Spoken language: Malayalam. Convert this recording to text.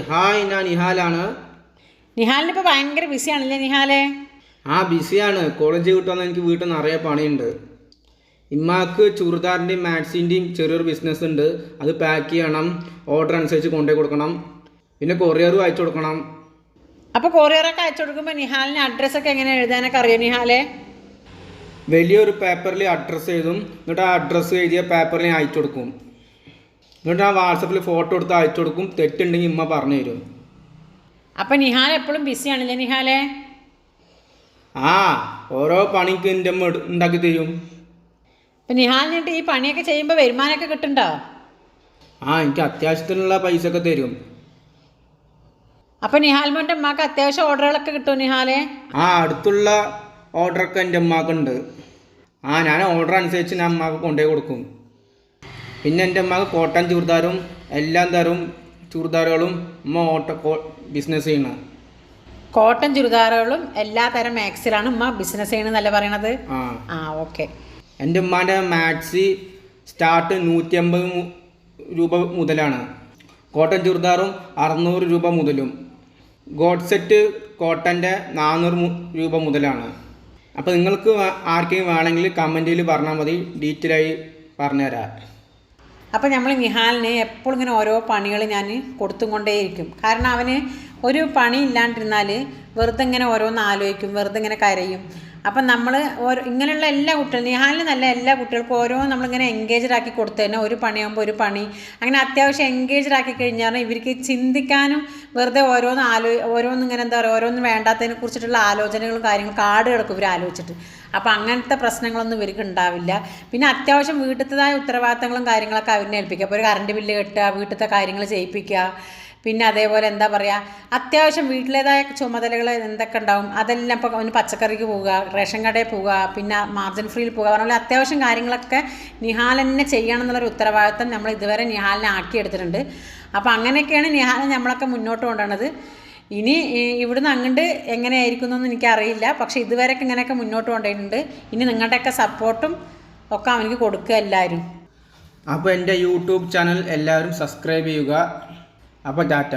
ഹായ് ഞാൻ നിഹാലാണ്. നിഹാലിന് ഇപ്പോൾ ഭയങ്കര ബിസിയാണല്ലേ നിഹാലേ? ബിസിയാണ്. കോളേജ് കിട്ടുമെന്ന് എനിക്ക് വീട്ടിൽ നിറയെ പണിയുണ്ട്. ഇമ്മാക്ക് ചുരിദാറിൻ്റെയും മാക്സിൻ്റെയും ചെറിയൊരു ബിസിനസ് ഉണ്ട്. അത് പാക്ക് ചെയ്യണം, ഓർഡർ അനുസരിച്ച് കൊണ്ടുപോയി കൊടുക്കണം, പിന്നെ കൊറിയറും അയച്ചു കൊടുക്കണം. അപ്പോൾ കൊറിയറൊക്കെ അയച്ചു കൊടുക്കുമ്പോൾ നിഹാലിന് അഡ്രസ്സൊക്കെ എങ്ങനെ എഴുതാനൊക്കെ അറിയോ നിഹാലേ? വലിയൊരു പേപ്പറിൽ അഡ്രസ്സ് എഴുതും. എന്നിട്ട് ആ അഡ്രസ്സ് എഴുതിയ പേപ്പറിൽ ഞാൻ അയച്ചു കൊടുക്കും. എന്നിട്ട് ആ വാട്സപ്പിൽ ഫോട്ടോ എടുത്ത് അയച്ചു കൊടുക്കും. തെറ്റുണ്ടെങ്കിൽ ഇമ്മ പറഞ്ഞു തരും. അപ്പം നിഹാൽ എപ്പോഴും ബിസിയാണല്ലേ നിഹാലേ? ഓരോ പണിക്ക് എൻ്റെ അമ്മ ഉണ്ടാക്കി തരും. അപ്പം നിഹാലിനിട്ട് ഈ പണിയൊക്കെ ചെയ്യുമ്പോൾ വരുമാനമൊക്കെ കിട്ടുന്നുണ്ടോ? എനിക്ക് അത്യാവശ്യത്തിനുള്ള പൈസ ഒക്കെ തരും. അപ്പം നിഹാൽ മോൻ്റെ അമ്മക്ക് അത്യാവശ്യം ഓർഡറുകളൊക്കെ കിട്ടുമോ നിഹാലേ? അടുത്തുള്ള ഓർഡറൊക്കെ എൻ്റെ അമ്മക്കുണ്ട്. ഞാൻ ഓർഡർ അനുസരിച്ച് ഞാൻ അമ്മക്ക് കൊണ്ടുപോയി കൊടുക്കും. പിന്നെ എൻ്റെ അമ്മക്ക് കോട്ടൺ ചുരിദാറും എല്ലാ തരം ചുരിദാറുകളും ഉമ്മ ബിസിനസ് ചെയ്യണം. കോട്ടൺ ചുരിദാറുകളും എല്ലാ തരം മാക്സിലാണ് ഉമ്മ ബിസിനസ് ചെയ്യണമെന്നല്ലേ പറയണത്? ഓക്കെ. എൻ്റെ ഉമ്മാൻ്റെ മാക്സി സ്റ്റാർട്ട് 150 രൂപ മുതലാണ്. കോട്ടൺ ചുരിദാറും 600 രൂപ മുതലും. ഗോഡ് സെറ്റ് കോട്ടൻ്റെ 400 രൂപ മുതലാണ്. അപ്പോൾ നിങ്ങൾക്ക് ആർക്കെങ്കിലും വേണമെങ്കിൽ കമൻറ്റിൽ പറഞ്ഞാൽ മതി, ഡീറ്റെയിൽ ആയി പറഞ്ഞുതരാം. അപ്പോൾ നമ്മൾ നിഹാലിന് എപ്പോഴും ഇങ്ങനെ ഓരോ പണികൾ ഞാൻ കൊടുത്തും കൊണ്ടേയിരിക്കും. കാരണം അവന് ഒരു പണി ഇല്ലാണ്ടിരുന്നാൽ വെറുതെ ഇങ്ങനെ ഓരോന്ന് ആലോചിക്കും, വെറുതെ ഇങ്ങനെ കരയും. അപ്പം നമ്മൾ ഇങ്ങനെയുള്ള എല്ലാ കുട്ടികളും, നിഹാലിന് നല്ല എല്ലാ കുട്ടികൾക്കും ഓരോ നമ്മളിങ്ങനെ എൻഗേജ്ഡ് ആക്കി കൊടുത്തു തന്നെ ഒരു പണിയാകുമ്പോൾ ഒരു പണി അങ്ങനെ അത്യാവശ്യം എൻഗേജ്ഡ് ആക്കി കഴിഞ്ഞാൽ ഇവർക്ക് ചിന്തിക്കാനും വെറുതെ ഓരോന്ന് ഇങ്ങനെ എന്താ പറയുക, ഓരോന്നും വേണ്ടാത്തതിനെ കുറിച്ചിട്ടുള്ള ആലോചനകളും കാര്യങ്ങളും കാട് കിടക്കും ഇവർ ആലോചിച്ചിട്ട്. അപ്പോൾ അങ്ങനത്തെ പ്രശ്നങ്ങളൊന്നും ഇവർക്ക് ഉണ്ടാവില്ല. പിന്നെ അത്യാവശ്യം വീട്ടിലത്തേതായ ഉത്തരവാദിത്തങ്ങളും കാര്യങ്ങളൊക്കെ അവരിനെ ഏൽപ്പിക്കുക. അപ്പോൾ ഒരു കറണ്ട് ബില്ല് കെട്ടുക, വീട്ടിലത്തെ കാര്യങ്ങൾ ചെയ്യിപ്പിക്കുക, പിന്നെ അതേപോലെ എന്താ പറയുക, അത്യാവശ്യം വീട്ടിലേതായ ചുമതലകൾ എന്തൊക്കെ ഉണ്ടാവും അതെല്ലാം. ഇപ്പോൾ അവന് പച്ചക്കറിക്ക് പോവുക, റേഷൻ കടയിൽ പോവുക, പിന്നെ മാർജിൻ ഫ്രീയിൽ പോവുക, പറഞ്ഞ പോലെ അത്യാവശ്യം കാര്യങ്ങളൊക്കെ നിഹാൽ തന്നെ ചെയ്യണം എന്നുള്ളൊരു ഉത്തരവാദിത്തം നമ്മൾ ഇതുവരെ നിഹാലിനെ ആക്കിയെടുത്തിട്ടുണ്ട്. അപ്പോൾ അങ്ങനെയൊക്കെയാണ് നിഹാലിനെ നമ്മളൊക്കെ മുന്നോട്ട് കൊണ്ടുവന്നത്. ഇനി ഇവിടുന്ന് അങ്ങോട്ട് എങ്ങനെയായിരിക്കുന്നൊന്നും എനിക്കറിയില്ല. പക്ഷേ ഇതുവരെയൊക്കെ ഇങ്ങനെയൊക്കെ മുന്നോട്ട് കൊണ്ടുപോയിട്ടുണ്ട്. ഇനി നിങ്ങളുടെയൊക്കെ സപ്പോർട്ടും ഒക്കെ അവനിക്ക് കൊടുക്കുക എല്ലാവരും. അപ്പോൾ എൻ്റെ യൂട്യൂബ് ചാനൽ എല്ലാവരും സബ്സ്ക്രൈബ് ചെയ്യുക. അപ്പോൾ ടാറ്റ.